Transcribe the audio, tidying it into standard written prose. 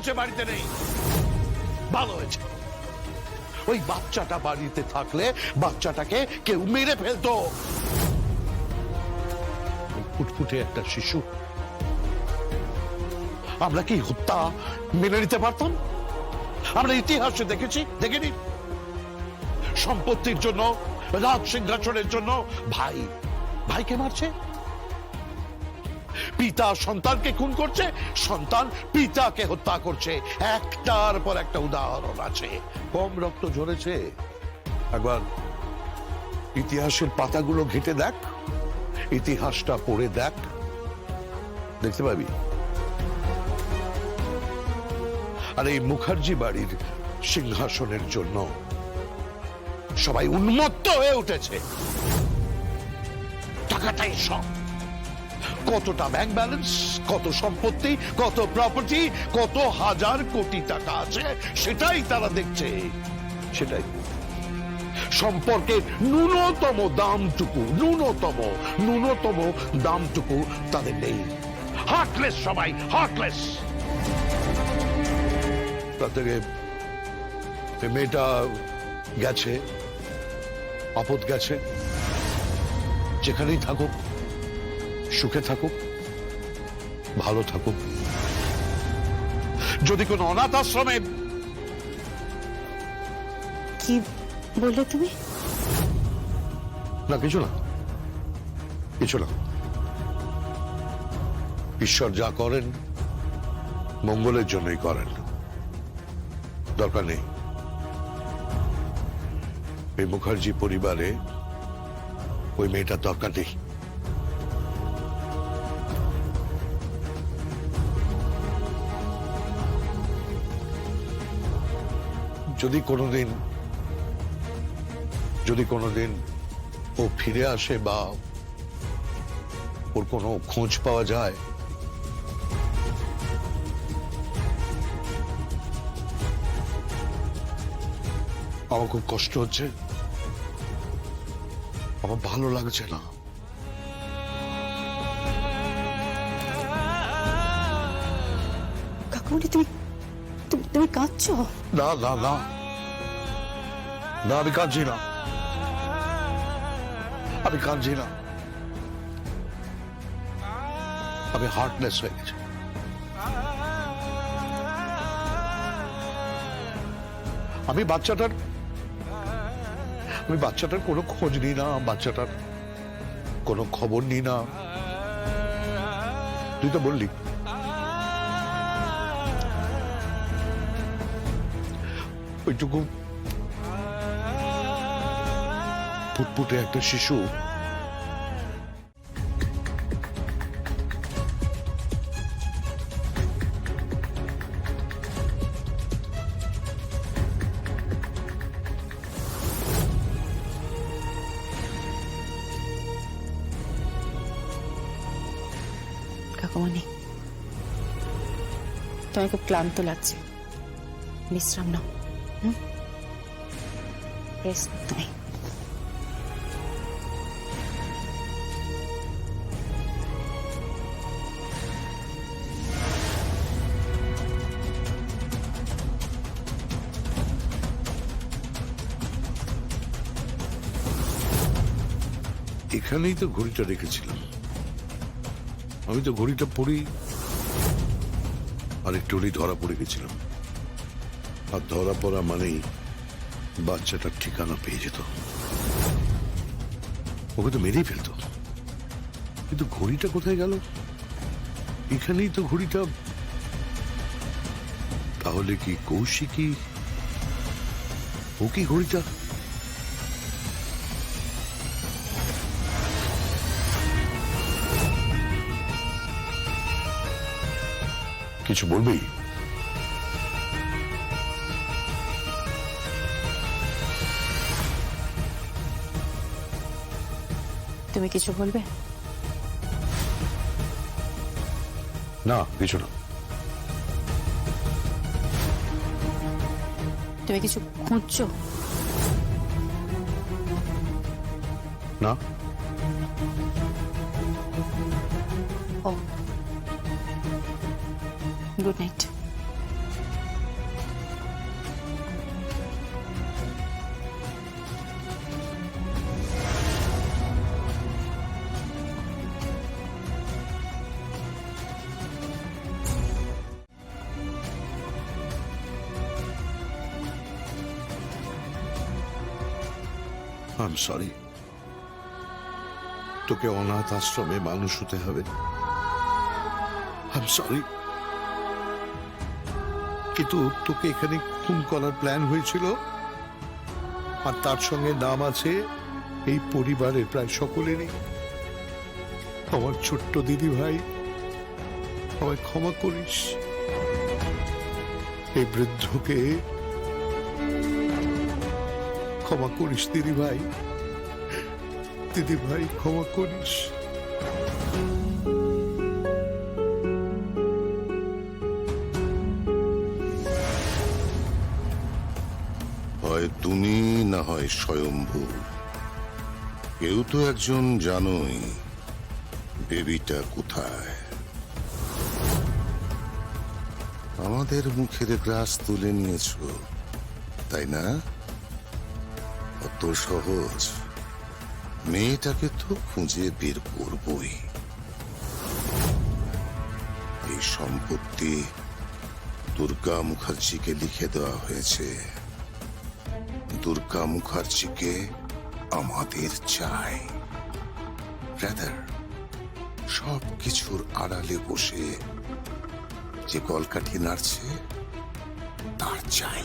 হয়েছে বাড়িতে নেই, ভালো হয়েছে। ওই বাচ্চাটা বাড়িতে থাকলে বাচ্চাটাকে কেউ মেরে ফেলতো। ফুটফুটে একটা শিশু, আমরা কি হত্যা মেনে নিতে পারতাম? আমরা ইতিহাসে দেখেছি, দেখেনি? সম্পত্তির জন্য, রাজ সিংহাসনের জন্য ভাই ভাইকে মারছে, পিতা সন্তানকে খুন করছে, সন্তান পিতাকে হত্যা করছে। একটার পর একটা উদাহরণ আছে। কম রক্ত ঝরেছে? একবার ইতিহাসের পাতাগুলো ঘেটে দেখ, ইতিহাসটা পড়ে দেখ, দেখতে পাবি। আর এই মুখার্জি বাড়ির সিংহাসনের জন্য সবাই উন্মত্ত হয়ে উঠেছে। টাকাটাই সব। কতটা ব্যাংক ব্যালেন্স, কত সম্পত্তি, কত প্রপার্টি, কত হাজার কোটি টাকা আছে সেটাই তারা দেখছে। সেটাই সম্পর্কের ন্যূনতম দামটুকু তাদের নেই। হার্টলেস সবাই, হার্টলেস। তার থেকে মেয়েটা গেছে, আপদ গেছে, যেখানেই থাকুক সুখে থাকুক, ভালো থাকুক। যদি কোনো অনাথ আশ্রমে। কি বললে তুমি? না কিছু না, কিছু না। ঈশ্বর যা করেন মঙ্গলের জন্যই করেন, দরকার নেই। এই মুখার্জি পরিবারে ওই মেয়েটার দরকার নেই। যদি কোনোদিন ও ফিরে আসে বা ওর কোনো খোঁজ পাওয়া যায়, আমার খুব কষ্ট হচ্ছে, আমার ভালো লাগছে না। কাকুমণি তুমি তুমি কাঁদছো? না না না না, আমি কাঁদছি না, আমি কাঁদছি না। আমি হার্টলেস হয়ে গেছি। আমি বাচ্চাটার কোনো খোঁজ নিই না, বাচ্চাটার কোনো খবর নিই না। তুই তো বললি ওইটুকু ফুটফুটে একটা শিশু কাকুমণি তোমাকে খুব ক্লান্ত লাগছে, বিশ্রাম নাও। রেস্ট তুমি। এখানেই তো ঘড়িটা রেখেছিলাম। আমি তো ঘড়িটা পড়ি আর একটু ধরা পড়ে গেছিলাম। আর ধরা পড়া মানেই বাচ্চাটার ঠিকানা পেয়ে যেত, ওকে তো মেরেই ফেলতো। কিন্তু ঘড়িটা কোথায় গেল? এখানেই তো ঘড়িটা। তাহলে কি কৌশিকী ও কি ঘড়িটা? কিছু বলবি? তুমি কিছু বলবে? না কিছু না। তুমি কিছু খুঁজছো? না। Oh good night. I am sorry, তোকে অনাথ আশ্রমে মানুষ হতে হবে। আই এম সরি, কিন্তু তোকে এখানে খুন করার প্ল্যান হয়েছিল, আর তার সঙ্গে নাম আছে এই পরিবারের প্রায় সকলেরই। আমার ছোট্ট দিদি ভাই, আমায় ক্ষমা করিস। এই বৃদ্ধকে ক্ষমা করিস দিদি ভাই, দিদি ভাই ক্ষমা করিস। হয় তুমি না হয় স্বয়ম্ভু, কেউ তো একজন জানোই বেবিটা কোথায়। আমাদের মুখের গ্রাস তুলে নিয়েছ, তাই না? অত সহজ? মেয়েটাকে তো খুঁজে বের করবই। এই সম্পত্তি দুর্গা মুখার্জিকে লিখে দেওয়া হয়েছে। দুর্গা মুখার্জিকে আমাদের চাই। রাদার সব কিছুর আড়ালে বসে যে কলকাঠি নাড়ছে তার চাই।